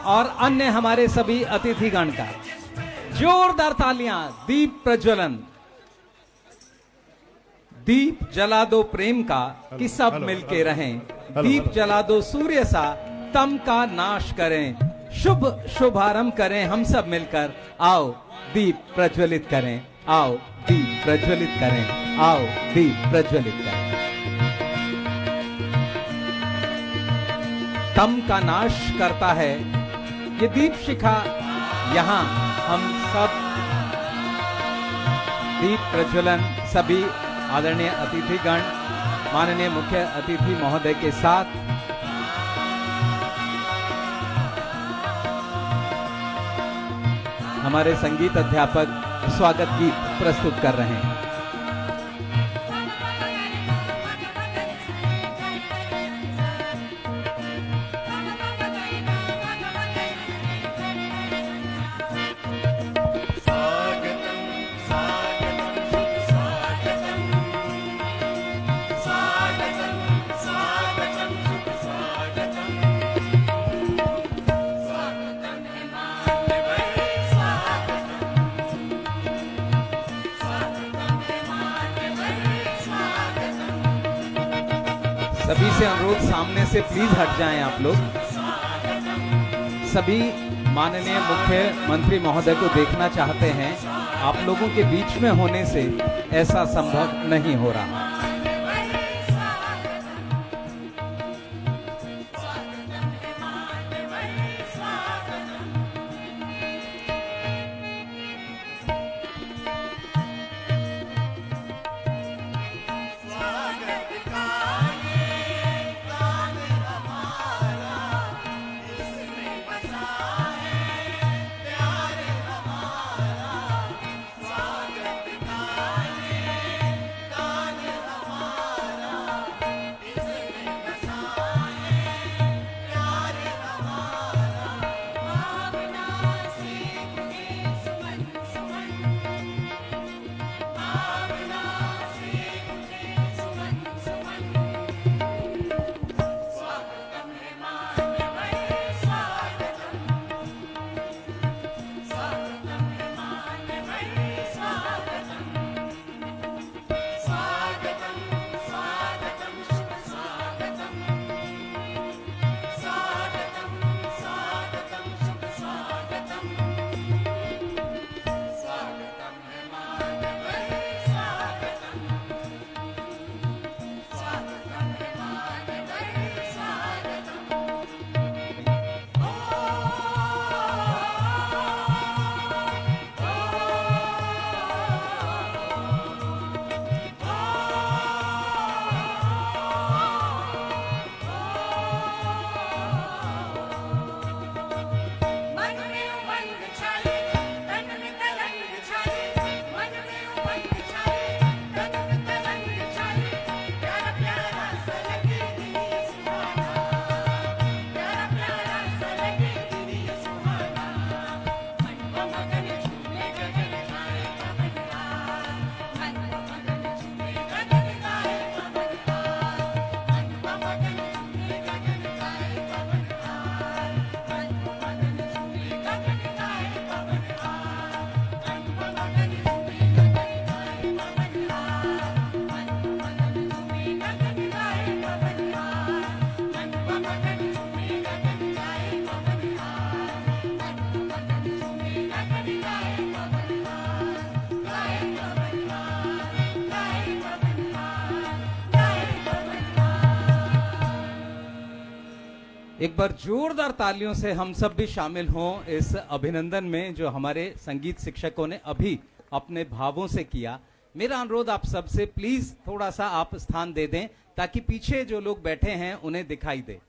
और अन्य हमारे सभी अतिथिगण का जोरदार तालियां। दीप प्रज्वलन, दीप जला दो प्रेम का कि सब मिलके रहें, दीप जला दो सूर्य सा तम का नाश करें, शुभ शुभारंभ करें हम सब मिलकर, आओ दीप प्रज्वलित करें, आओ दीप प्रज्वलित करें, आओ दीप प्रज्वलित करें। तम का नाश करता है ये दीप शिखा, यहां हम सब दीप प्रज्वलन सभी आदरणीय अतिथिगण माननीय मुख्य अतिथि महोदय के साथ हमारे संगीत अध्यापक स्वागत गीत प्रस्तुत कर रहे हैं। सभी से अनुरोध, सामने से प्लीज हट जाएं आप लोग। सभी माननीय मुख्यमंत्री महोदय को देखना चाहते हैं, आप लोगों के बीच में होने से ऐसा संभव नहीं हो रहा। एक बार जोरदार तालियों से हम सब भी शामिल हों इस अभिनंदन में जो हमारे संगीत शिक्षकों ने अभी अपने भावों से किया। मेरा अनुरोध आप सबसे, प्लीज थोड़ा सा आप स्थान दे दें ताकि पीछे जो लोग बैठे हैं उन्हें दिखाई दे।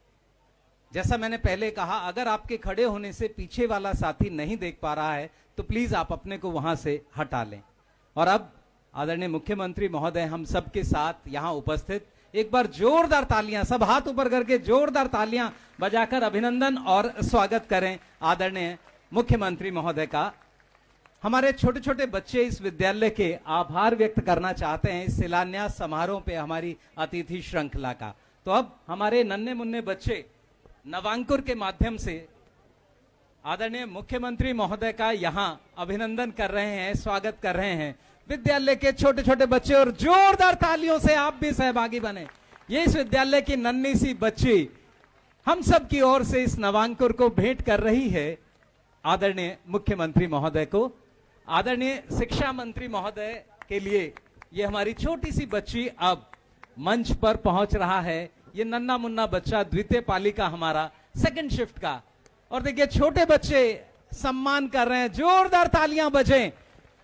जैसा मैंने पहले कहा, अगर आपके खड़े होने से पीछे वाला साथी नहीं देख पा रहा है तो प्लीज आप अपने को वहां से हटा लें। और अब आदरणीय मुख्यमंत्री महोदय हम सबके साथ यहां उपस्थित, एक बार जोरदार तालियां, सब हाथ ऊपर करके जोरदार तालियां बजाकर अभिनंदन और स्वागत करें आदरणीय मुख्यमंत्री महोदय का। हमारे छोटे छोटे बच्चे इस विद्यालय के आभार व्यक्त करना चाहते हैं इस शिलान्यास समारोह पे हमारी अतिथि श्रृंखला का। तो अब हमारे नन्हे मुन्ने बच्चे नवांकुर के माध्यम से आदरणीय मुख्यमंत्री महोदय का यहाँ अभिनंदन कर रहे हैं, स्वागत कर रहे हैं विद्यालय के छोटे छोटे बच्चे, और जोरदार तालियों से आप भी सहभागी बने। ये इस विद्यालय की नन्ही सी बच्ची हम सब की ओर से इस नवांकुर को भेंट कर रही है आदरणीय मुख्यमंत्री महोदय को। आदरणीय शिक्षा मंत्री महोदय के लिए ये हमारी छोटी सी बच्ची अब मंच पर पहुंच रहा है। ये नन्ना मुन्ना बच्चा द्वितीय पाली का हमारा सेकंड शिफ्ट का, और देखिए छोटे बच्चे सम्मान कर रहे हैं, जोरदार तालियां बजें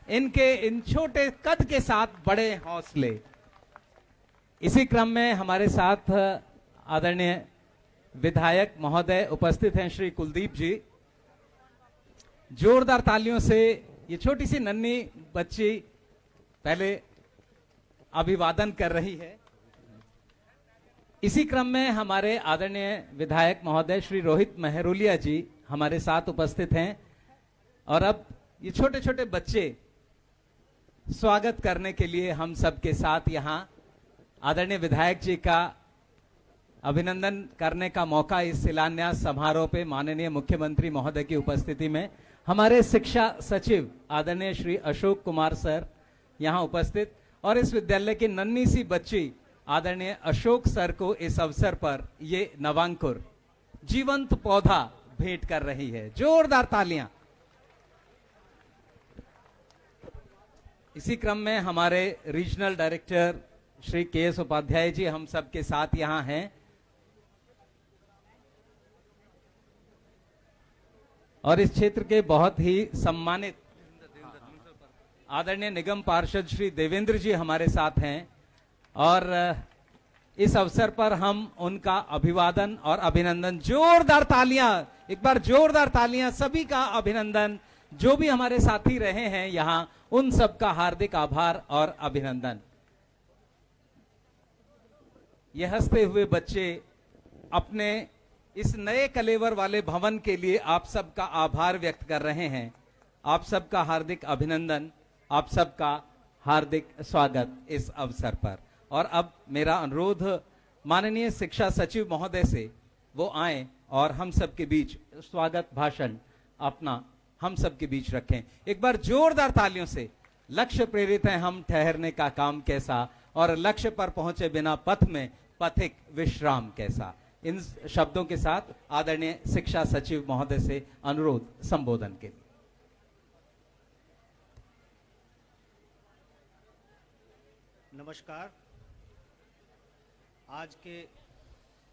इनके इन छोटे कद के साथ बड़े हौसले। इसी क्रम में हमारे साथ आदरणीय विधायक महोदय उपस्थित हैं, श्री कुलदीप जी। जोरदार तालियों से ये छोटी सी नन्ही बच्ची पहले अभिवादन कर रही है। इसी क्रम में हमारे आदरणीय विधायक महोदय श्री रोहित मेहरोलिया जी हमारे साथ उपस्थित हैं, और अब ये छोटे छोटे बच्चे स्वागत करने के लिए हम सबके साथ यहाँ आदरणीय विधायक जी का अभिनंदन करने का मौका इस शिलान्यास समारोह पे माननीय मुख्यमंत्री महोदय की उपस्थिति में हमारे शिक्षा सचिव आदरणीय श्री अशोक कुमार सर यहाँ उपस्थित, और इस विद्यालय की नन्ही सी बच्ची आदरणीय अशोक सर को इस अवसर पर ये नवांकुर जीवंत पौधा भेंट कर रही है। जोरदार तालियां। इसी क्रम में हमारे regional director Shri K S. Upadhyay ji हम सबके साथ यहां हैं, और इस क्षेत्र के बहुत ही सम्मानित आदरणीय निगम पार्षद श्री देवेंद्र जी हमारे साथ हैं, और इस अवसर पर हम उनका अभिवादन और अभिनंदन, जोरदार तालियां, एक बार जोरदार तालियां, सभी का अभिनंदन। जो भी हमारे साथी रहे हैं यहां उन सबका हार्दिक आभार और अभिनंदन। ये हंसते हुए बच्चे अपने इस नए कलेवर वाले भवन के लिए आप सबका आभार व्यक्त कर रहे हैं। आप सबका हार्दिक अभिनंदन, आप सबका हार्दिक स्वागत इस अवसर पर। और अब मेरा अनुरोध माननीय शिक्षा सचिव महोदय से वो आए और हम सबके बीच स्वागत भाषण अपना हम सबके बीच रखें। एक बार जोरदार तालियों से। लक्ष्य प्रेरित है हम, ठहरने का काम कैसा, और लक्ष्य पर पहुंचे बिना पथ में पथिक विश्राम कैसा। इन शब्दों के साथ आदरणीय शिक्षा सचिव महोदय से अनुरोध संबोधन के लिए। नमस्कार। आज के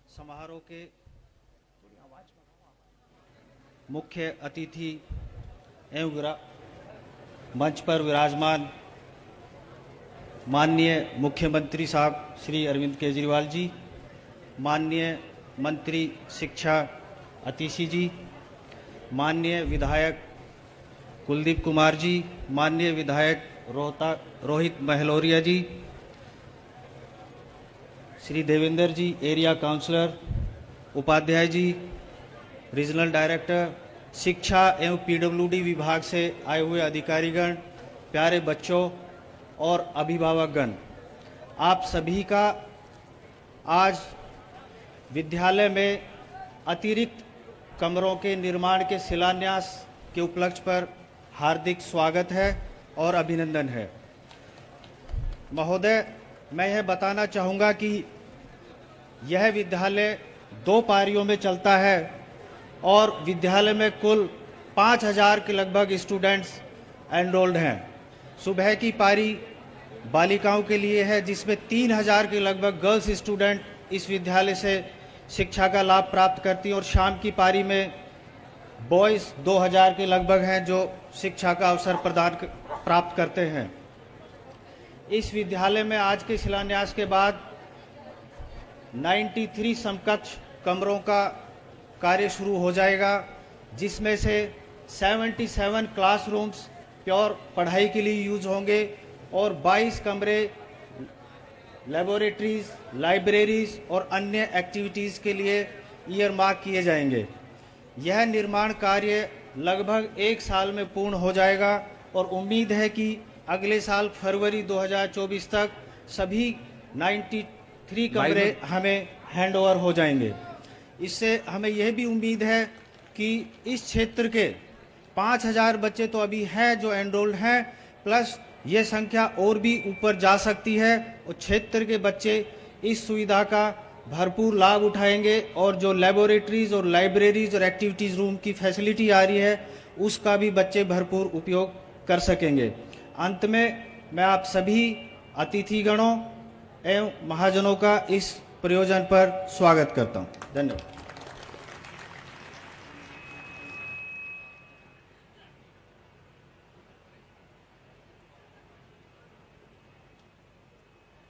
समारोह के मुख्य अतिथि एवं मंच पर विराजमान माननीय मुख्यमंत्री साहब श्री अरविंद केजरीवाल जी, माननीय मंत्री शिक्षा अतिशी जी, माननीय विधायक कुलदीप कुमार जी, माननीय विधायक रोहित मेहलोरिया जी, श्री देवेंद्र जी area counsellor, Upadhyay ji regional director, शिक्षा एवं पीडब्ल्यूडी विभाग से आए हुए अधिकारीगण, प्यारे बच्चों और अभिभावकगण, आप सभी का आज विद्यालय में अतिरिक्त कमरों के निर्माण के शिलान्यास के उपलक्ष्य पर हार्दिक स्वागत है और अभिनंदन है। महोदय, मैं यह बताना चाहूँगा कि यह विद्यालय 2 पारियों में चलता है और विद्यालय में कुल 5000 के लगभग स्टूडेंट्स एनरोल्ड हैं। सुबह की पारी बालिकाओं के लिए है, जिसमें 3000 के लगभग गर्ल्स स्टूडेंट इस विद्यालय से शिक्षा का लाभ प्राप्त करती हैं, और शाम की पारी में बॉयज़ 2000 के लगभग हैं जो शिक्षा का अवसर प्राप्त करते हैं। इस विद्यालय में आज के शिलान्यास के बाद 93 समकक्ष कमरों का कार्य शुरू हो जाएगा, जिसमें से 77 क्लासरूम्स प्योर पढ़ाई के लिए यूज होंगे और 22 कमरे लेबोरेटरीज, लाइब्रेरीज और अन्य एक्टिविटीज़ के लिए ईयर मार्क किए जाएंगे। यह निर्माण कार्य लगभग 1 साल में पूर्ण हो जाएगा और उम्मीद है कि अगले साल फरवरी 2024 तक सभी 93 कमरे हमें हैंडओवर हो जाएंगे। इससे हमें यह भी उम्मीद है कि इस क्षेत्र के 5000 बच्चे तो अभी हैं जो एनरोल्ड हैं, प्लस ये संख्या और भी ऊपर जा सकती है और क्षेत्र के बच्चे इस सुविधा का भरपूर लाभ उठाएंगे और जो लेबोरेटरीज और लाइब्रेरीज और एक्टिविटीज रूम की फैसिलिटी आ रही है उसका भी बच्चे भरपूर उपयोग कर सकेंगे। अंत में मैं आप सभी अतिथिगणों एवं महाजनों का इस प्रयोजन पर स्वागत करता हूं। धन्यवाद।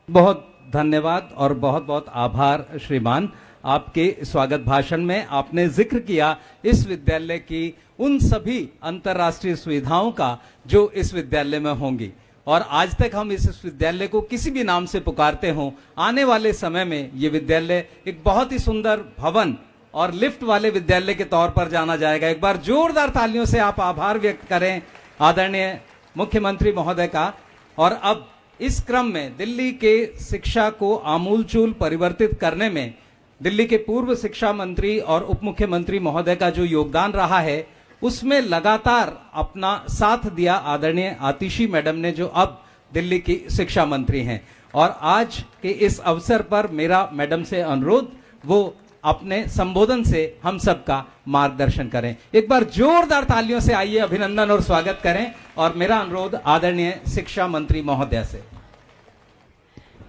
बहुत धन्यवाद और बहुत बहुत आभार श्रीमान। आपके स्वागत भाषण में आपने जिक्र किया इस विद्यालय की उन सभी अंतर्राष्ट्रीय सुविधाओं का जो इस विद्यालय में होंगी, और आज तक हम इस विद्यालय को किसी भी नाम से पुकारते हों, आने वाले समय में ये विद्यालय एक बहुत ही सुंदर भवन और लिफ्ट वाले विद्यालय के तौर पर जाना जाएगा। एक बार जोरदार तालियों से आप आभार व्यक्त करें आदरणीय मुख्यमंत्री महोदय का। और अब इस क्रम में दिल्ली के शिक्षा को आमूलचूल परिवर्तित करने में दिल्ली के पूर्व शिक्षा मंत्री और उप मुख्यमंत्री महोदय का जो योगदान रहा है, उसमें लगातार अपना साथ दिया आदरणीय आतिशी मैडम ने, जो अब दिल्ली की शिक्षा मंत्री हैं। और आज के इस अवसर पर मेरा मैडम से अनुरोध, वो अपने संबोधन से हम सबका मार्गदर्शन करें। एक बार जोरदार तालियों से आइए अभिनंदन और स्वागत करें। और मेरा अनुरोध आदरणीय शिक्षा मंत्री महोदय से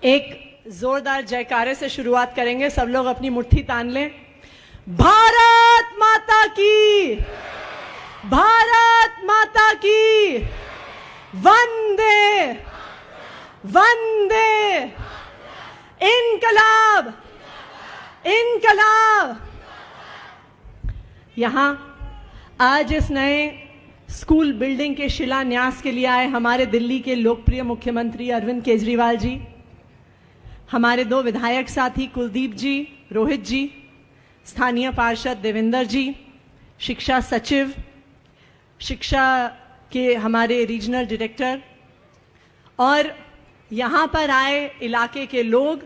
एक जोरदार जयकारे से शुरुआत करेंगे। सब लोग अपनी मुट्ठी तान लें। भारत माता की, भारत माता की, वंदे वंदे, इनकलाब इनकलाब। यहां आज इस नए स्कूल बिल्डिंग के शिलान्यास के लिए आए हमारे दिल्ली के लोकप्रिय मुख्यमंत्री अरविंद केजरीवाल जी, हमारे दो विधायक साथी कुलदीप जी, रोहित जी, स्थानीय पार्षद देवेंद्र जी, शिक्षा सचिव, शिक्षा के हमारे रीजनल डायरेक्टर, और यहाँ पर आए इलाके के लोग,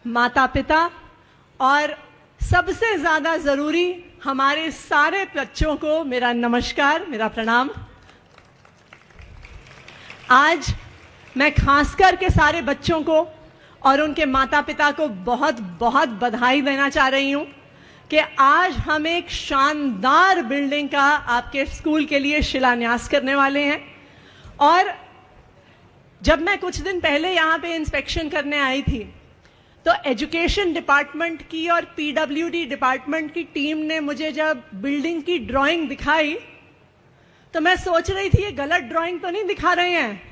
माता पिता, और सबसे ज्यादा जरूरी हमारे सारे बच्चों को मेरा नमस्कार, मेरा प्रणाम। आज मैं खासकर के सारे बच्चों को और उनके माता पिता को बहुत बहुत बधाई देना चाह रही हूं कि आज हम एक शानदार बिल्डिंग का आपके स्कूल के लिए शिलान्यास करने वाले हैं। और जब मैं कुछ दिन पहले यहाँ पे इंस्पेक्शन करने आई थी तो एजुकेशन डिपार्टमेंट की और पीडब्ल्यूडी डिपार्टमेंट की टीम ने मुझे जब बिल्डिंग की ड्राइंग दिखाई तो मैं सोच रही थी ये गलत ड्राइंग तो नहीं दिखा रहे हैं,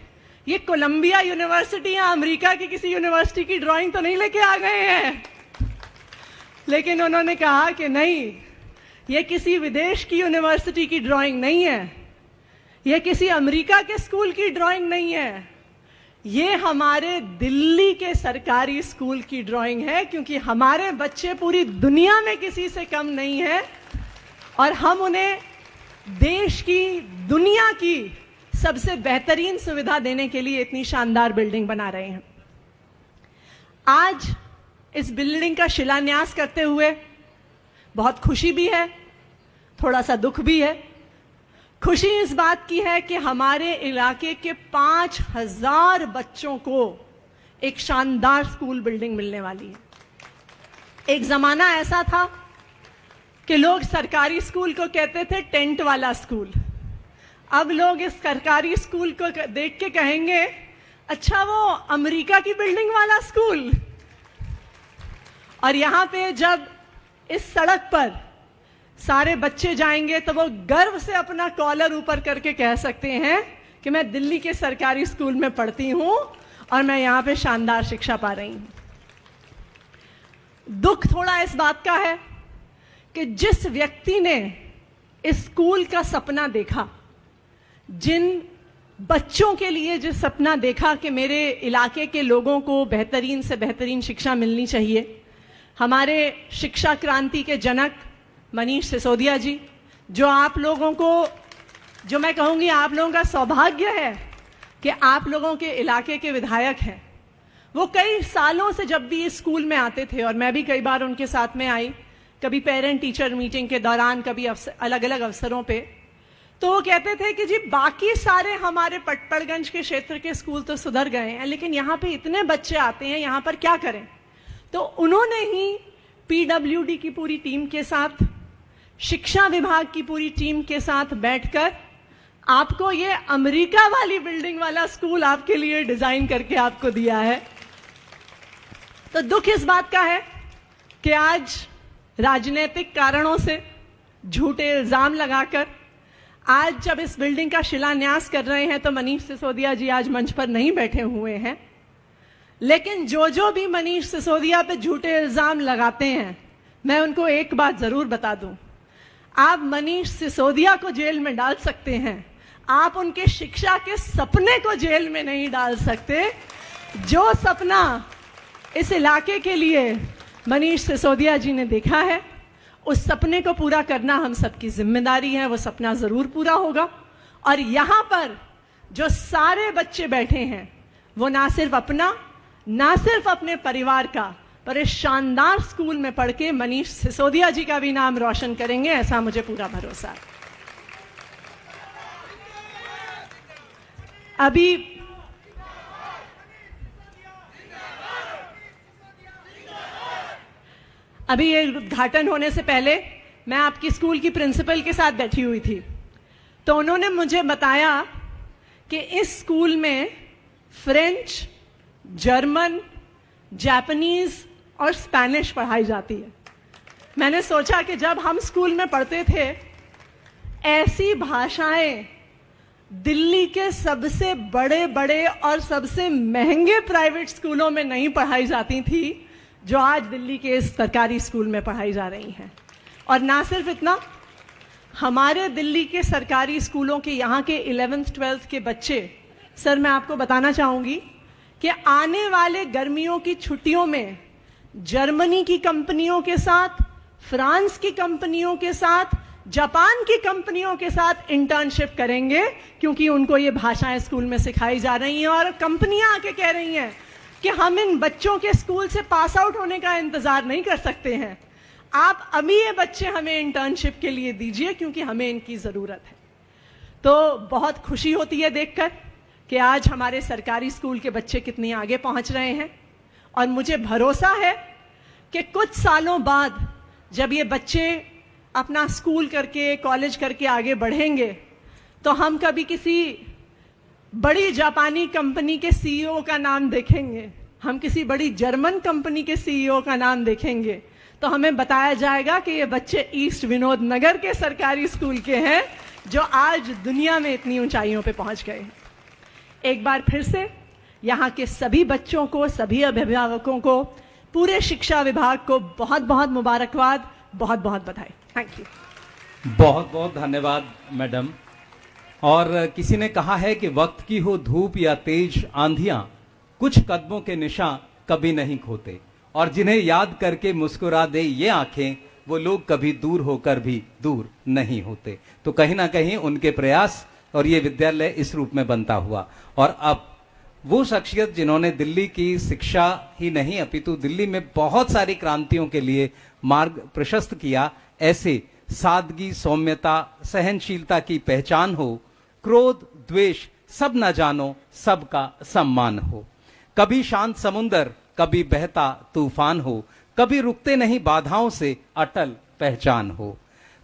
ये कोलंबिया यूनिवर्सिटी या अमेरिका की किसी यूनिवर्सिटी की ड्राइंग तो नहीं लेके आ गए हैं। लेकिन उन्होंने कहा कि नहीं, ये किसी विदेश की यूनिवर्सिटी की ड्राइंग नहीं है, ये किसी अमेरिका के स्कूल की ड्राइंग नहीं है, ये हमारे दिल्ली के सरकारी स्कूल की ड्राइंग है, क्योंकि हमारे बच्चे पूरी दुनिया में किसी से कम नहीं है और हम उन्हें देश की, दुनिया की सबसे बेहतरीन सुविधा देने के लिए इतनी शानदार बिल्डिंग बना रहे हैं। आज इस बिल्डिंग का शिलान्यास करते हुए बहुत खुशी भी है, थोड़ा सा दुख भी है। खुशी इस बात की है कि हमारे इलाके के 5000 बच्चों को एक शानदार स्कूल बिल्डिंग मिलने वाली है। एक जमाना ऐसा था कि लोग सरकारी स्कूल को कहते थे टेंट वाला स्कूल। अब लोग इस सरकारी स्कूल को देख के कहेंगे, अच्छा वो अमेरिका की बिल्डिंग वाला स्कूल। और यहां पे जब इस सड़क पर सारे बच्चे जाएंगे तो वो गर्व से अपना कॉलर ऊपर करके कह सकते हैं कि मैं दिल्ली के सरकारी स्कूल में पढ़ती हूं और मैं यहां पे शानदार शिक्षा पा रही हूं। दुख थोड़ा इस बात का है कि जिस व्यक्ति ने इस स्कूल का सपना देखा, जिन बच्चों के लिए जिस सपना देखा कि मेरे इलाके के लोगों को बेहतरीन से बेहतरीन शिक्षा मिलनी चाहिए, हमारे शिक्षा क्रांति के जनक मनीष सिसोदिया जी, जो आप लोगों को, जो मैं कहूंगी आप लोगों का सौभाग्य है कि आप लोगों के इलाके के विधायक हैं। वो कई सालों से जब भी इस स्कूल में आते थे और मैं भी कई बार उनके साथ में आई, कभी पेरेंट टीचर मीटिंग के दौरान, कभी अलग अलग अवसरों पे, तो वो कहते थे कि जी बाकी सारे हमारे पटपड़गंज के क्षेत्र के स्कूल तो सुधर गए हैं, लेकिन यहाँ पे इतने बच्चे आते हैं, यहाँ पर क्या करें। तो उन्होंने ही पीडब्ल्यूडी की पूरी टीम के साथ, शिक्षा विभाग की पूरी टीम के साथ बैठकर आपको ये अमेरिका वाली बिल्डिंग वाला स्कूल आपके लिए डिजाइन करके आपको दिया है। तो दुख इस बात का है कि आज राजनीतिक कारणों से झूठे इल्जाम लगाकर आज जब इस बिल्डिंग का शिलान्यास कर रहे हैं तो मनीष सिसोदिया जी आज मंच पर नहीं बैठे हुए हैं, लेकिन जो भी मनीष सिसोदिया पे झूठे इल्जाम लगाते हैं, मैं उनको एक बात जरूर बता दूं, आप मनीष सिसोदिया को जेल में डाल सकते हैं, आप उनके शिक्षा के सपने को जेल में नहीं डाल सकते। जो सपना इस इलाके के लिए मनीष सिसोदिया जी ने देखा है, उस सपने को पूरा करना हम सबकी जिम्मेदारी है। वो सपना जरूर पूरा होगा। और यहां पर जो सारे बच्चे बैठे हैं वो ना सिर्फ अपने परिवार का, पर इस शानदार स्कूल में पढ़ के मनीष सिसोदिया जी का भी नाम रोशन करेंगे, ऐसा मुझे पूरा भरोसा है। अभी ये उद्घाटन होने से पहले मैं आपकी स्कूल की प्रिंसिपल के साथ बैठी हुई थी, तो उन्होंने मुझे बताया कि इस स्कूल में फ्रेंच, जर्मन, जापानीज और स्पेनिश पढ़ाई जाती है। मैंने सोचा कि जब हम स्कूल में पढ़ते थे, ऐसी भाषाएं दिल्ली के सबसे बड़े बड़े और सबसे महंगे प्राइवेट स्कूलों में नहीं पढ़ाई जाती थी, जो आज दिल्ली के इस सरकारी स्कूल में पढ़ाई जा रही हैं। और ना सिर्फ इतना, हमारे दिल्ली के सरकारी स्कूलों के यहाँ के 11th 12th के बच्चे, सर मैं आपको बताना चाहूंगी कि आने वाले गर्मियों की छुट्टियों में जर्मनी की कंपनियों के साथ, फ्रांस की कंपनियों के साथ, जापान की कंपनियों के साथ इंटर्नशिप करेंगे, क्योंकि उनको ये भाषाएं स्कूल में सिखाई जा रही हैं। और कंपनियां आके कह रही हैं कि हम इन बच्चों के स्कूल से पास आउट होने का इंतजार नहीं कर सकते हैं, आप अभी ये बच्चे हमें इंटर्नशिप के लिए दीजिए, क्योंकि हमें इनकी जरूरत है। तो बहुत खुशी होती है देखकर कि आज हमारे सरकारी स्कूल के बच्चे कितनी आगे पहुंच रहे हैं। और मुझे भरोसा है कि कुछ सालों बाद जब ये बच्चे अपना स्कूल करके, कॉलेज करके आगे बढ़ेंगे, तो हम कभी किसी बड़ी जापानी कंपनी के सीईओ का नाम देखेंगे, हम किसी बड़ी जर्मन कंपनी के सीईओ का नाम देखेंगे, तो हमें बताया जाएगा कि ये बच्चे ईस्ट विनोद नगर के सरकारी स्कूल के हैं, जो आज दुनिया में इतनी ऊंचाइयों पे पहुंच गए हैं। एक बार फिर से यहाँ के सभी बच्चों को, सभी अभिभावकों को, पूरे शिक्षा विभाग को बहुत बहुत मुबारकबाद, बहुत बहुत बधाई। Thank you. बहुत बहुत धन्यवाद मैडम। और किसी ने कहा है कि वक्त की हो धूप या तेज आंधियां, कुछ कदमों के निशान कभी नहीं खोते, और जिन्हें याद करके मुस्कुरा दे ये आंखें, वो लोग कभी दूर होकर भी दूर नहीं होते। तो कहीं ना कहीं उनके प्रयास और ये विद्यालय इस रूप में बनता हुआ, और अब वो शख्सियत जिन्होंने दिल्ली की शिक्षा ही नहीं अपितु दिल्ली में बहुत सारी क्रांतियों के लिए मार्ग प्रशस्त किया, ऐसे सादगी, सौम्यता, सहनशीलता की पहचान हो, क्रोध, द्वेष सब न जानो, सबका सम्मान हो। कभी शांत समुंदर, कभी बहता तूफान हो, कभी रुकते नहीं बाधाओं से अटल पहचान हो।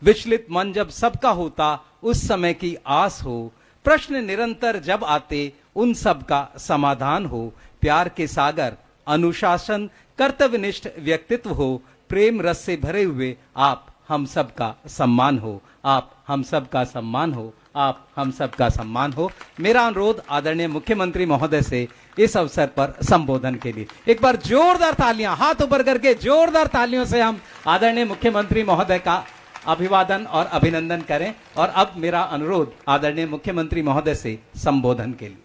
विचलित मन जब सबका होता, उस समय की आस हो, प्रश्न निरंतर जब आते, उन सब का समाधान हो। प्यार के सागर, अनुशासन, कर्तव्यनिष्ठ व्यक्तित्व हो, प्रेम रस से भरे हुए आप हम सब का सम्मान हो, आप हम सब का सम्मान हो, आप हम सब का सम्मान हो। मेरा अनुरोध आदरणीय मुख्यमंत्री महोदय से इस अवसर पर संबोधन के लिए एक बार जोरदार तालियां, हाथ ऊपर करके जोरदार तालियों से हम आदरणीय मुख्यमंत्री महोदय का अभिवादन और अभिनंदन करें। और अब मेरा अनुरोध आदरणीय मुख्यमंत्री महोदय से संबोधन के लिए।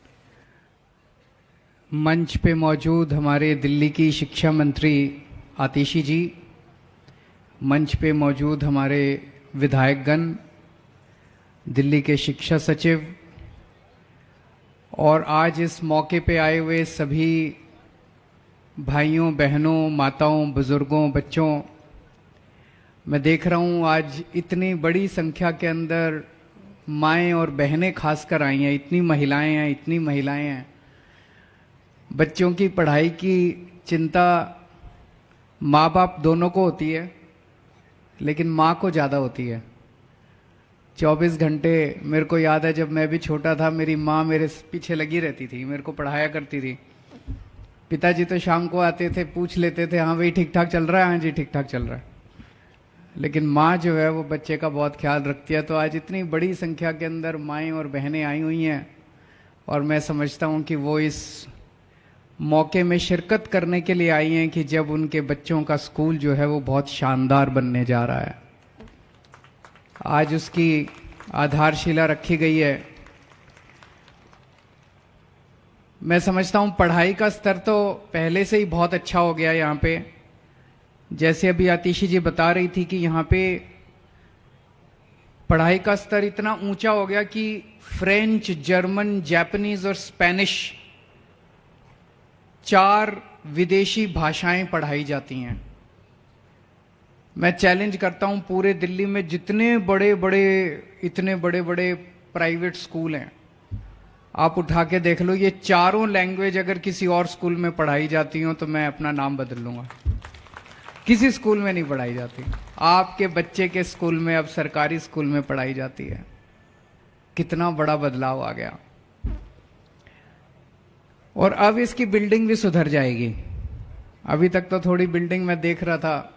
मंच पे मौजूद हमारे दिल्ली की शिक्षा मंत्री आतिशी जी, मंच पे मौजूद हमारे विधायकगण, दिल्ली के शिक्षा सचिव, और आज इस मौके पे आए हुए सभी भाइयों, बहनों, माताओं, बुजुर्गों, बच्चों, मैं देख रहा हूं आज इतनी बड़ी संख्या के अंदर माएं और बहनें खासकर आई हैं, इतनी महिलाएं हैं। बच्चों की पढ़ाई की चिंता माँ बाप दोनों को होती है, लेकिन माँ को ज़्यादा होती है। 24 घंटे मेरे को याद है जब मैं भी छोटा था, मेरी माँ मेरे पीछे लगी रहती थी, मेरे को पढ़ाया करती थी। पिताजी तो शाम को आते थे, पूछ लेते थे, हाँ भाई ठीक ठाक चल रहा है, हाँ जी ठीक ठाक चल रहा है। लेकिन माँ जो है वो बच्चे का बहुत ख्याल रखती है। तो आज इतनी बड़ी संख्या के अंदर माएँ और बहनें आई हुई हैं और मैं समझता हूँ कि वो इस मौके में शिरकत करने के लिए आई हैं कि जब उनके बच्चों का स्कूल जो है वो बहुत शानदार बनने जा रहा है। आज उसकी आधारशिला रखी गई है। मैं समझता हूं पढ़ाई का स्तर तो पहले से ही बहुत अच्छा हो गया यहाँ पे। जैसे अभी आतिशी जी बता रही थी कि यहाँ पे पढ़ाई का स्तर इतना ऊंचा हो गया कि फ्रेंच, जर्मन, जापानीज और स्पेनिश 4 विदेशी भाषाएं पढ़ाई जाती हैं। मैं चैलेंज करता हूं पूरे दिल्ली में जितने इतने बड़े बड़े प्राइवेट स्कूल हैं, आप उठा के देख लो, ये चारों लैंग्वेज अगर किसी और स्कूल में पढ़ाई जाती हो तो मैं अपना नाम बदल लूंगा। किसी स्कूल में नहीं पढ़ाई जाती, आपके बच्चे के स्कूल में अब सरकारी स्कूल में पढ़ाई जाती है। कितना बड़ा बदलाव आ गया। और अब इसकी बिल्डिंग भी सुधर जाएगी। अभी तक तो थोड़ी बिल्डिंग मैं देख रहा था,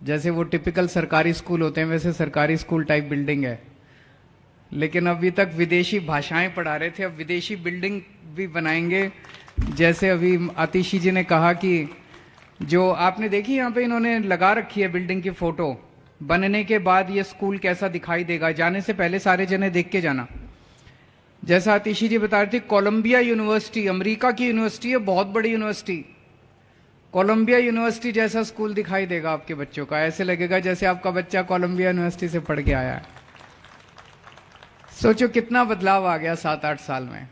जैसे वो टिपिकल सरकारी स्कूल होते हैं वैसे सरकारी स्कूल टाइप बिल्डिंग है, लेकिन अभी तक विदेशी भाषाएं पढ़ा रहे थे, अब विदेशी बिल्डिंग भी बनाएंगे। जैसे अभी आतिशी जी ने कहा कि जो आपने देखी यहाँ पे इन्होंने लगा रखी है बिल्डिंग की फोटो, बनने के बाद ये स्कूल कैसा दिखाई देगा, जाने से पहले सारे जने देख के जाना। जैसा आतिशी जी बता रही थी, कोलंबिया यूनिवर्सिटी अमेरिका की यूनिवर्सिटी है, बहुत बड़ी यूनिवर्सिटी। कोलंबिया यूनिवर्सिटी जैसा स्कूल दिखाई देगा आपके बच्चों का, ऐसे लगेगा जैसे आपका बच्चा कोलंबिया यूनिवर्सिटी से पढ़ के आया है। सोचो कितना बदलाव आ गया 7-8 साल में।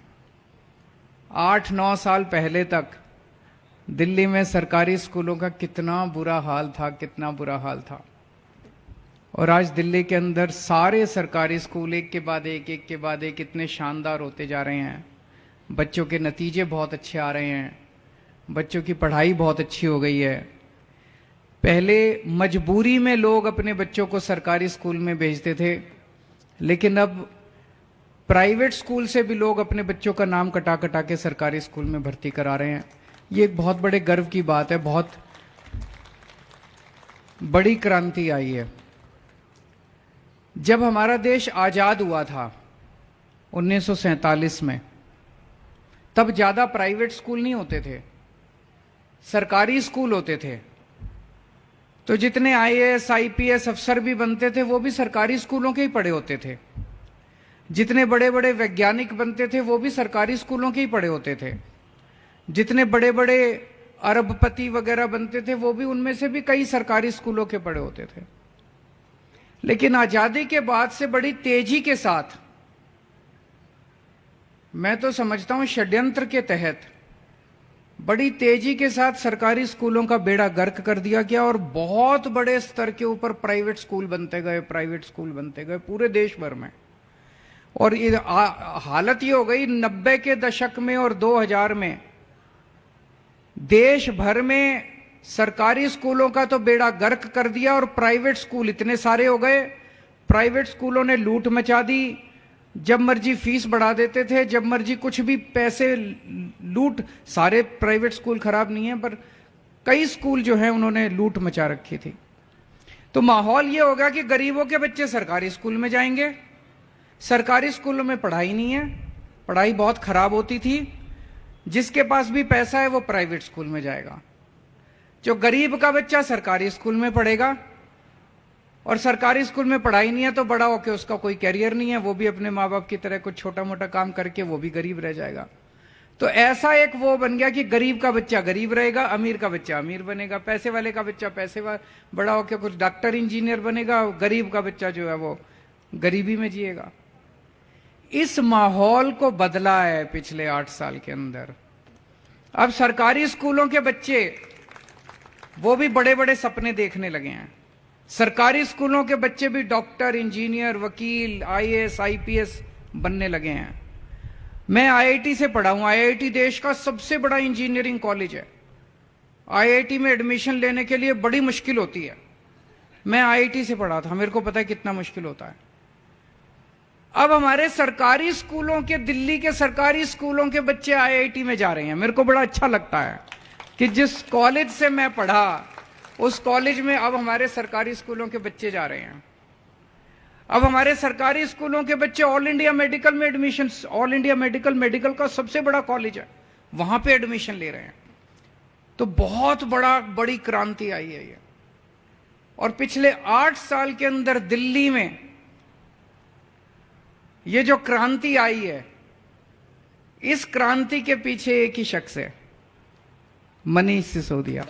8-9 साल पहले तक दिल्ली में सरकारी स्कूलों का कितना बुरा हाल था। और आज दिल्ली के अंदर सारे सरकारी स्कूल एक के बाद एक इतने शानदार होते जा रहे हैं। बच्चों के नतीजे बहुत अच्छे आ रहे हैं, बच्चों की पढ़ाई बहुत अच्छी हो गई है। पहले मजबूरी में लोग अपने बच्चों को सरकारी स्कूल में भेजते थे, लेकिन अब प्राइवेट स्कूल से भी लोग अपने बच्चों का नाम कटा के सरकारी स्कूल में भर्ती करा रहे हैं। ये एक बहुत बड़े गर्व की बात है, बहुत बड़ी क्रांति आई है। जब हमारा देश आजाद हुआ था 1947 में, तब ज्यादा प्राइवेट स्कूल नहीं होते थे, सरकारी स्कूल होते थे। तो जितने IAS IPS अफसर भी बनते थे वो भी सरकारी स्कूलों के ही पढ़े होते थे। जितने बड़े बड़े वैज्ञानिक बनते थे वो भी सरकारी स्कूलों के ही पढ़े होते थे। जितने बड़े बड़े अरबपति वगैरह बनते थे वो भी उनमें से भी कई सरकारी स्कूलों के पढ़े होते थे। लेकिन आजादी के बाद से बड़ी तेजी के साथ, मैं तो समझता हूं षड्यंत्र के तहत, बड़ी तेजी के साथ सरकारी स्कूलों का बेड़ा गर्क कर दिया गया और बहुत बड़े स्तर के ऊपर प्राइवेट स्कूल बनते गए पूरे देश भर में। और ये हालत ये हो गई 90 के दशक में और 2000 में देश भर में सरकारी स्कूलों का तो बेड़ा गर्क कर दिया और प्राइवेट स्कूल इतने सारे हो गए। प्राइवेट स्कूलों ने लूट मचा दी, जब मर्जी फीस बढ़ा देते थे, जब मर्जी कुछ भी पैसे लूट। सारे प्राइवेट स्कूल खराब नहीं है, पर कई स्कूल जो है उन्होंने लूट मचा रखी थी। तो माहौल ये होगा कि गरीबों के बच्चे सरकारी स्कूल में जाएंगे। सरकारी स्कूलों में पढ़ाई नहीं है, पढ़ाई बहुत खराब होती थी। जिसके पास भी पैसा है वो प्राइवेट स्कूल में जाएगा। जो गरीब का बच्चा सरकारी स्कूल में पढ़ेगा, और सरकारी स्कूल में पढ़ाई नहीं है तो बड़ा होकर उसका कोई कैरियर नहीं है, वो भी अपने माँ बाप की तरह कुछ छोटा मोटा काम करके वो भी गरीब रह जाएगा। तो ऐसा एक वो बन गया कि गरीब का बच्चा गरीब रहेगा, अमीर का बच्चा अमीर बनेगा, पैसे वाले का बच्चा बड़ा होकर कुछ डॉक्टर इंजीनियर बनेगा, गरीब का बच्चा जो है वो गरीबी में जिएगा। इस माहौल को बदला है पिछले 8 साल के अंदर। अब सरकारी स्कूलों के बच्चे वो भी बड़े बड़े सपने देखने लगे हैं। सरकारी स्कूलों के बच्चे भी डॉक्टर, इंजीनियर, वकील, आईएएस, आईपीएस बनने लगे हैं। मैं आईआईटी से पढ़ा हूं। आईआईटी देश का सबसे बड़ा इंजीनियरिंग कॉलेज है। आईआईटी में एडमिशन लेने के लिए बड़ी मुश्किल होती है। मैं आईआईटी से पढ़ा था, मेरे को पता है कितना मुश्किल होता है। अब हमारे सरकारी स्कूलों के, दिल्ली के सरकारी स्कूलों के बच्चे आईआईटी में जा रहे हैं। मेरे को बड़ा अच्छा लगता है कि जिस कॉलेज से मैं पढ़ा उस कॉलेज में अब हमारे सरकारी स्कूलों के बच्चे जा रहे हैं। अब हमारे सरकारी स्कूलों के बच्चे ऑल इंडिया मेडिकल में एडमिशन, ऑल इंडिया मेडिकल का सबसे बड़ा कॉलेज है, वहां पे एडमिशन ले रहे हैं। तो बहुत बड़ी क्रांति आई है ये। और पिछले 8 साल के अंदर दिल्ली में ये जो क्रांति आई है, इस क्रांति के पीछे एक ही शख्स है, मनीष सिसोदिया।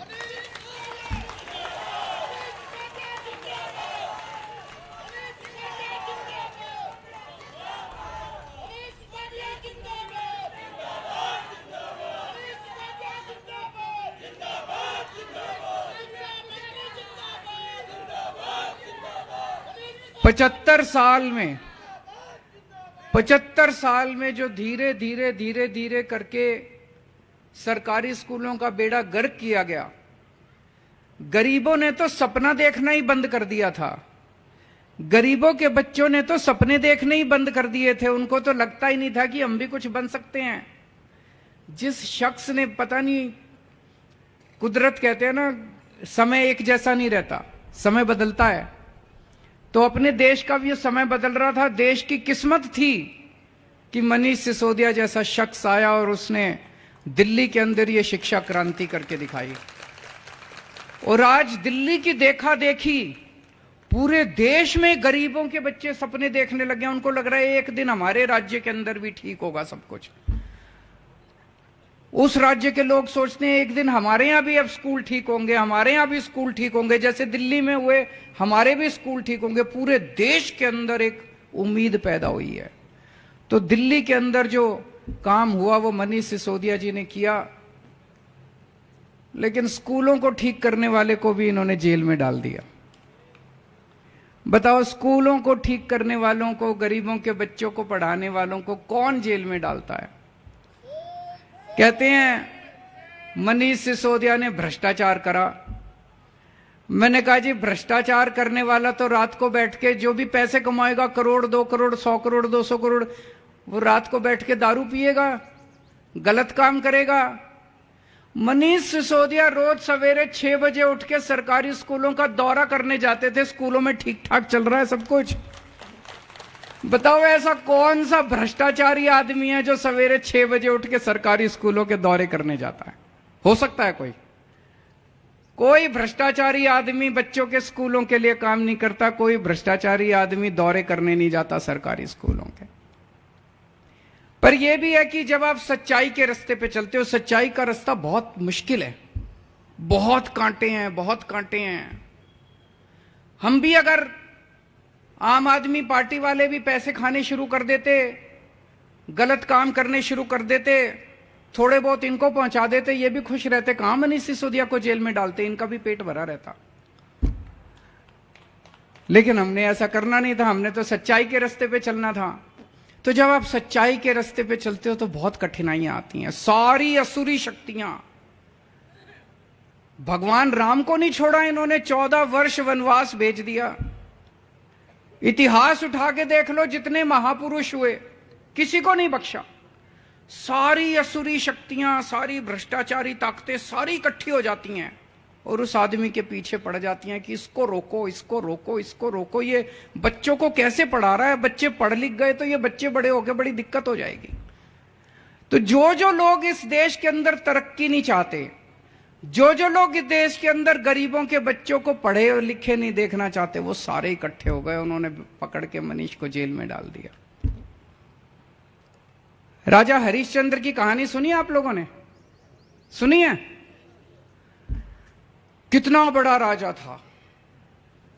पचहत्तर साल में जो धीरे धीरे करके सरकारी स्कूलों का बेड़ा गर्क किया गया, गरीबों ने तो सपना देखना ही बंद कर दिया था। गरीबों के बच्चों ने तो सपने देखने ही बंद कर दिए थे। उनको तो लगता ही नहीं था कि हम भी कुछ बन सकते हैं। जिस शख्स ने, पता नहीं, कुदरत कहते हैं ना, समय एक जैसा नहीं रहता, समय बदलता है। तो अपने देश का भी समय बदल रहा था। देश की किस्मत थी कि मनीष सिसोदिया जैसा शख्स आया और उसने दिल्ली के अंदर ये शिक्षा क्रांति करके दिखाई। और आज दिल्ली की देखा देखी पूरे देश में गरीबों के बच्चे सपने देखने लगे। उनको लग रहा है एक दिन हमारे राज्य के अंदर भी ठीक होगा सब कुछ। उस राज्य के लोग सोचते हैं एक दिन हमारे यहां भी अब स्कूल ठीक होंगे, हमारे यहां भी स्कूल ठीक होंगे, जैसे दिल्ली में हुए हमारे भी स्कूल ठीक होंगे। पूरे देश के अंदर एक उम्मीद पैदा हुई है। तो दिल्ली के अंदर जो काम हुआ वो मनीष सिसोदिया जी ने किया। लेकिन स्कूलों को ठीक करने वाले को भी इन्होंने जेल में डाल दिया। बताओ, स्कूलों को ठीक करने वालों को, गरीबों के बच्चों को पढ़ाने वालों को कौन जेल में डालता है? कहते हैं मनीष सिसोदिया ने भ्रष्टाचार करा। मैंने कहा जी, भ्रष्टाचार करने वाला तो रात को बैठ के जो भी पैसे कमाएगा, करोड़, 2 करोड़, 100 करोड़, 200 करोड़, वो रात को बैठ के दारू पिएगा, गलत काम करेगा। मनीष सिसोदिया रोज सवेरे 6 बजे उठ के सरकारी स्कूलों का दौरा करने जाते थे। स्कूलों में ठीक ठाक चल रहा है सब कुछ। बताओ, ऐसा कौन सा भ्रष्टाचारी आदमी है जो सवेरे 6 बजे उठ के सरकारी स्कूलों के दौरे करने जाता है? हो सकता है कोई भ्रष्टाचारी आदमी बच्चों के स्कूलों के लिए काम नहीं करता। कोई भ्रष्टाचारी आदमी दौरे करने नहीं जाता सरकारी स्कूलों के। पर यह भी है कि जब आप सच्चाई के रास्ते पे चलते हो, सच्चाई का रास्ता बहुत मुश्किल है, बहुत कांटे हैं, बहुत कांटे हैं। हम भी अगर, आम आदमी पार्टी वाले भी पैसे खाने शुरू कर देते, गलत काम करने शुरू कर देते, थोड़े बहुत इनको पहुंचा देते, ये भी खुश रहते। कहां मनीष सिसोदिया को जेल में डालते, इनका भी पेट भरा रहता। लेकिन हमने ऐसा करना नहीं था। हमने तो सच्चाई के रास्ते पे चलना था। तो जब आप सच्चाई के रास्ते पे चलते हो तो बहुत कठिनाइयां आती हैं। सारी असुरी शक्तियां, भगवान राम को नहीं छोड़ा इन्होंने, 14 वर्ष वनवास भेज दिया। इतिहास उठा के देख लो, जितने महापुरुष हुए किसी को नहीं बख्शा। सारी असुरी शक्तियां, सारी भ्रष्टाचारी ताकतें सारी इकट्ठी हो जाती हैं और उस आदमी के पीछे पड़ जाती हैं कि इसको रोको, इसको रोको, इसको रोको। ये बच्चों को कैसे पढ़ा रहा है? बच्चे पढ़ लिख गए तो ये बच्चे बड़े होकर बड़ी दिक्कत हो जाएगी। तो जो लोग इस देश के अंदर तरक्की नहीं चाहते, जो लोग इस देश के अंदर गरीबों के बच्चों को पढ़े और लिखे नहीं देखना चाहते, वो सारे इकट्ठे हो गए। उन्होंने पकड़ के मनीष को जेल में डाल दिया। राजा हरिश्चंद्र की कहानी सुनी आप लोगों ने? सुनी है? कितना बड़ा राजा था,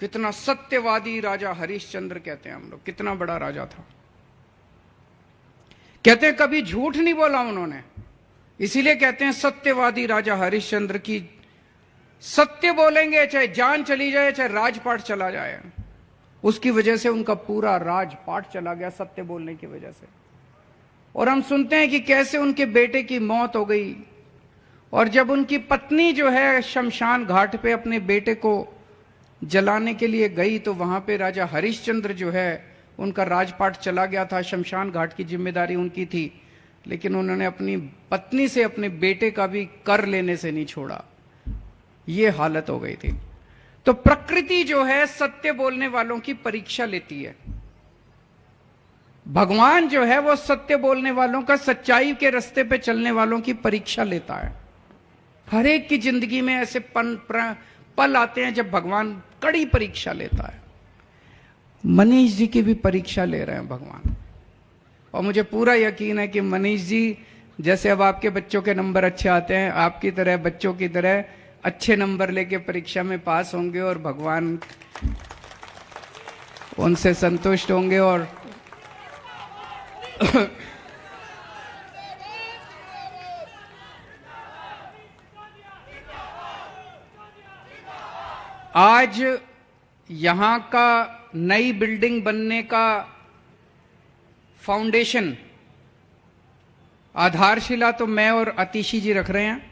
कितना सत्यवादी राजा हरिश्चंद्र कहते हैं हम लोग। कितना बड़ा राजा था। कहते हैं कभी झूठ नहीं बोला उन्होंने, इसीलिए कहते हैं सत्यवादी राजा हरिश्चंद्र की सत्य बोलेंगे चाहे जान चली जाए, चाहे राजपाट चला जाए। उसकी वजह से उनका पूरा राजपाट चला गया, सत्य बोलने की वजह से। और हम सुनते हैं कि कैसे उनके बेटे की मौत हो गई, और जब उनकी पत्नी जो है शमशान घाट पे अपने बेटे को जलाने के लिए गई, तो वहां पे राजा हरिश्चंद्र जो है उनका राजपाट चला गया था, शमशान घाट की जिम्मेदारी उनकी थी, लेकिन उन्होंने अपनी पत्नी से अपने बेटे का भी कर लेने से नहीं छोड़ा। ये हालत हो गई थी। तो प्रकृति जो है सत्य बोलने वालों की परीक्षा लेती है। भगवान जो है वो सत्य बोलने वालों का, सच्चाई के रास्ते पे चलने वालों की परीक्षा लेता है। हर एक की जिंदगी में ऐसे पल आते हैं जब भगवान कड़ी परीक्षा लेता है। मनीष जी की भी परीक्षा ले रहे हैं भगवान, और मुझे पूरा यकीन है कि मनीष जी जैसे अब आपके बच्चों के नंबर अच्छे आते हैं, आपकी तरह बच्चों की तरह अच्छे नंबर लेके परीक्षा में पास होंगे, और भगवान उनसे संतुष्ट होंगे। और आज यहां का नई बिल्डिंग बनने का फाउंडेशन, आधारशिला तो मैं और आतिशी जी रख रहे हैं।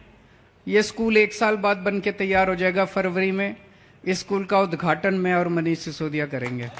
ये स्कूल 1 साल बाद बन के तैयार हो जाएगा फरवरी में। इस स्कूल का उद्घाटन मैं और मनीष सिसोदिया करेंगे।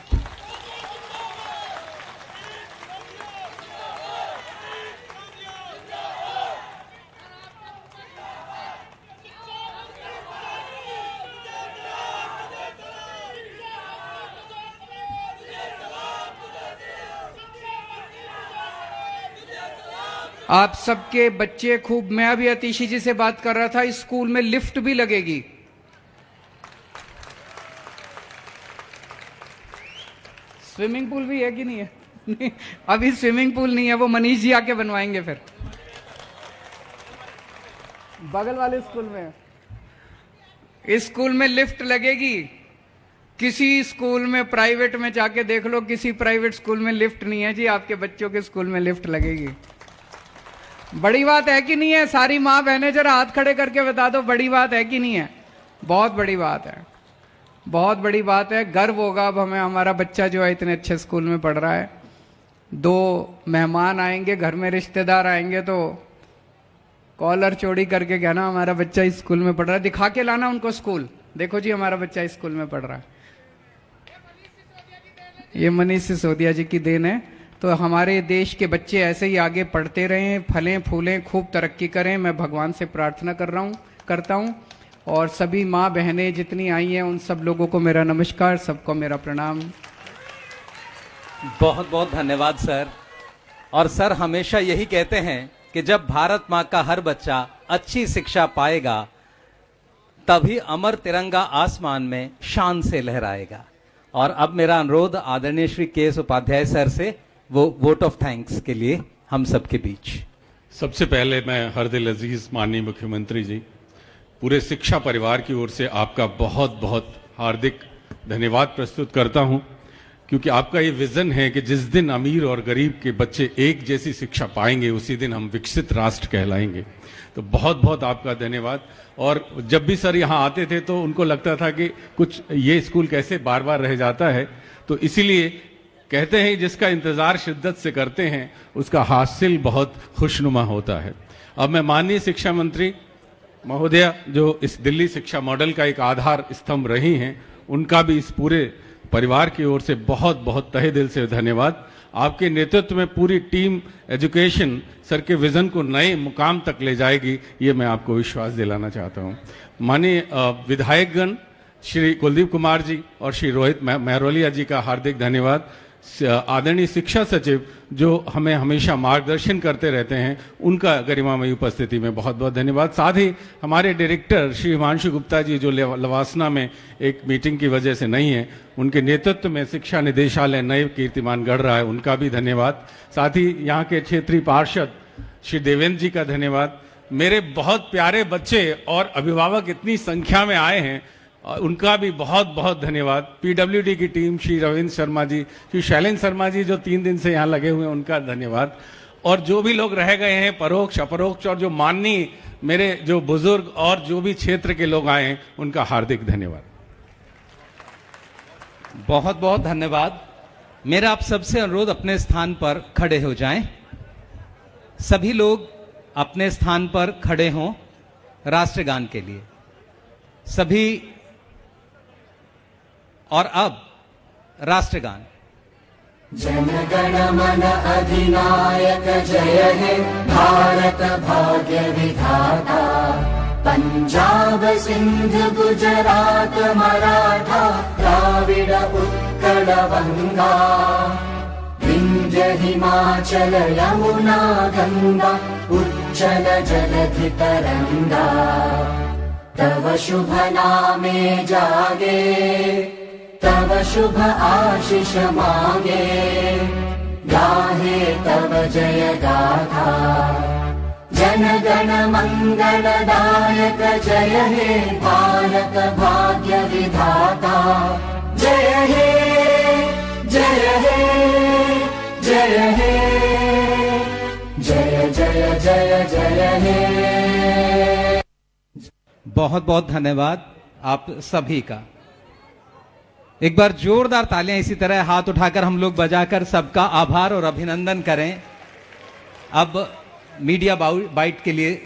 आप सबके बच्चे खूब, मैं अभी आतिशी जी से बात कर रहा था, इस स्कूल में लिफ्ट भी लगेगी। स्विमिंग पूल भी है कि नहीं है? नहीं, अभी स्विमिंग पूल नहीं है, वो मनीष जी आके बनवाएंगे फिर बगल वाले स्कूल में। इस स्कूल में लिफ्ट लगेगी। किसी स्कूल में प्राइवेट में जाके देख लो, किसी प्राइवेट स्कूल में लिफ्ट नहीं है जी, आपके बच्चों के स्कूल में लिफ्ट लगेगी। बड़ी बात है कि नहीं है? सारी माँ बहनें जरा हाथ खड़े करके बता दो, बड़ी बात है कि नहीं है? बहुत बड़ी बात है, बहुत बड़ी बात है। गर्व होगा अब हमें, हमारा बच्चा जो है इतने अच्छे स्कूल में पढ़ रहा है। 2 मेहमान आएंगे, घर में रिश्तेदार आएंगे, तो कॉलर चोरी करके कहना हमारा बच्चा इस स्कूल में पढ़ रहा है, दिखा के लाना उनको स्कूल, देखो जी हमारा बच्चा इस स्कूल में पढ़ रहा है। ये मनीष सिसोदिया जी की देन है। तो हमारे देश के बच्चे ऐसे ही आगे पढ़ते रहें, फलें फूलें, खूब तरक्की करें, मैं भगवान से प्रार्थना करता हूं। और सभी माँ बहनें जितनी आई हैं उन सब लोगों को मेरा नमस्कार, सबको मेरा प्रणाम। बहुत बहुत धन्यवाद सर। और सर हमेशा यही कहते हैं कि जब भारत माँ का हर बच्चा अच्छी शिक्षा पाएगा, तभी अमर तिरंगा आसमान में शान से लहराएगा। और अब मेरा अनुरोध आदरणीय श्री के.एस. उपाध्याय सर से, वो वोट ऑफ थैंक्स के लिए हम सबके बीच। सबसे पहले मैं हर दिल अजीज माननीय मुख्यमंत्री जी, पूरे शिक्षा परिवार की ओर से आपका बहुत बहुत हार्दिक धन्यवाद प्रस्तुत करता हूं, क्योंकि आपका ये विजन है कि जिस दिन अमीर और गरीब के बच्चे एक जैसी शिक्षा पाएंगे, उसी दिन हम विकसित राष्ट्र कहलाएंगे। तो बहुत बहुत आपका धन्यवाद। और जब भी सर यहाँ आते थे तो उनको लगता था कि कुछ ये स्कूल कैसे बार बार रह जाता है, तो इसीलिए कहते हैं जिसका इंतजार शिद्दत से करते हैं उसका हासिल बहुत खुशनुमा होता है। अब मैं माननीय शिक्षा मंत्री महोदया, जो इस दिल्ली शिक्षा मॉडल का एक आधार स्तंभ रही हैं, उनका भी इस पूरे परिवार की ओर से बहुत बहुत तहे दिल से धन्यवाद। आपके नेतृत्व में पूरी टीम एजुकेशन सर के विजन को नए मुकाम तक ले जाएगी, ये मैं आपको विश्वास दिलाना चाहता हूँ। माननीय विधायकगण श्री कुलदीप कुमार जी और श्री रोहित महरोलिया जी का हार्दिक धन्यवाद। आदरणीय शिक्षा सचिव जो हमें हमेशा मार्गदर्शन करते रहते हैं, उनका गरिमामयी उपस्थिति में बहुत बहुत धन्यवाद। साथ ही हमारे डायरेक्टर श्री हिमांशु गुप्ता जी जो लवासना में एक मीटिंग की वजह से नहीं है, उनके नेतृत्व में शिक्षा निदेशालय नए कीर्तिमान गढ़ रहा है, उनका भी धन्यवाद। साथ ही यहाँ के क्षेत्रीय पार्षद श्री देवेंद्र जी का धन्यवाद। मेरे बहुत प्यारे बच्चे और अभिभावक इतनी संख्या में आए हैं, उनका भी बहुत बहुत धन्यवाद। पीडब्ल्यूडी की टीम श्री रविंद्र शर्मा जी, श्री शैलेंद्र शर्मा जी जो 3 दिन से यहाँ लगे हुए हैं, उनका धन्यवाद। और जो भी लोग रह गए हैं परोक्ष अपरोक्ष, और जो माननीय मेरे जो बुजुर्ग और जो भी क्षेत्र के लोग आए हैं उनका हार्दिक धन्यवाद। बहुत बहुत धन्यवाद। मेरा आप सबसे अनुरोध, अपने स्थान पर खड़े हो जाएं। सभी लोग अपने स्थान पर खड़े हों राष्ट्रगान के लिए। सभी, और अब राष्ट्रगान। जनगण मन अधिनायक जय हे भारत भाग्य विधाता, पंजाब सिंध गुजरात मराठा द्राविड उत्कल बंगा, विंध्य हिमाचल यमुना गंगा उच्चल जलधि तरंगा, तव शुभ नामे जागे तव शुभ आशीष मांगे, गाहे तव जय गाथा, जनगण मंगलदायक जय हे भारत भाग्य विधाता, जय हे जय हे जय हे जय जय जय जय हे। बहुत बहुत धन्यवाद आप सभी का। एक बार जोरदार तालियां इसी तरह हाथ उठाकर हम लोग बजाकर सबका आभार और अभिनंदन करें। अब मीडिया बाइट के लिए